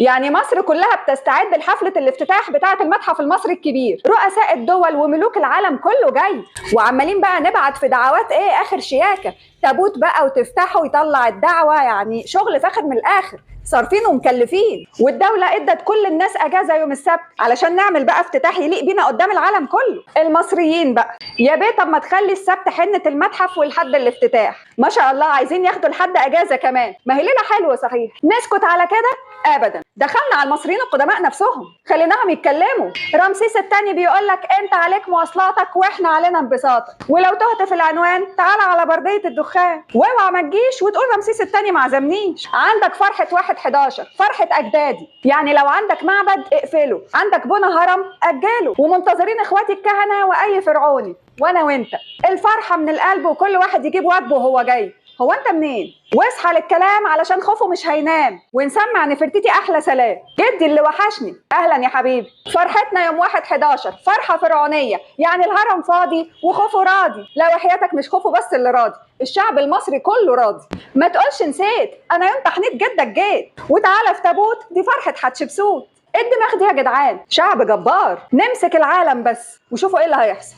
يعني مصر كلها بتستعد لحفلة الافتتاح بتاعة المتحف المصري الكبير، رؤساء الدول وملوك العالم كله جاي، وعمالين بقى نبعت في دعوات ايه اخر شياكة، تابوت بقى وتفتحه ويطلع الدعوة، يعني شغل فاخر من الاخر، صارفين ومكلفين. والدولة ادت كل الناس اجازة يوم السبت علشان نعمل بقى افتتاح يليق بينا قدام العالم كله. المصريين بقى يا بيه طب ما تخلي السبت حنة المتحف والحد الافتتاح، ما شاء الله عايزين ياخدوا لحد اجازة كمان، ما هي ليلة حلوة صحيح. نسكت على كده؟ ابدا، دخلنا على المصريين القدماء نفسهم خليناهم يتكلموا. رمسيس الثاني بيقول لك انت عليك مواصلاتك واحنا علينا انبساطك، ولو تهت في العنوان تعال على برديه الدخان، واوعى ما تجيش وتقول رمسيس الثاني ما عزمنيش. عندك فرحه 1/11 فرحه اجدادي، يعني لو عندك معبد اقفله، عندك بنى هرم اجله، ومنتظرين اخواتي الكهنه واي فرعوني وانا وانت. الفرحه من القلب وكل واحد يجيب واجبه وهو جاي. هو انت منين؟ واصحى للكلام علشان خوفه مش هينام، ونسمع نفرتيتي احلى سلام. جدي اللي وحشني اهلا يا حبيبي. فرحتنا يوم 1/11 فرحه فرعونيه، يعني الهرم فاضي وخوفه راضي. لا وحياتك مش خوفه بس اللي راضي، الشعب المصري كله راضي. ما تقولش نسيت، انا يوم تحنيط جدك جيت، وتعالى في تابوت دي فرحه حتشبسوت. ايه الدماغ دي يا جدعان؟ شعب جبار، نمسك العالم بس وشوفوا ايه اللي هيحصل.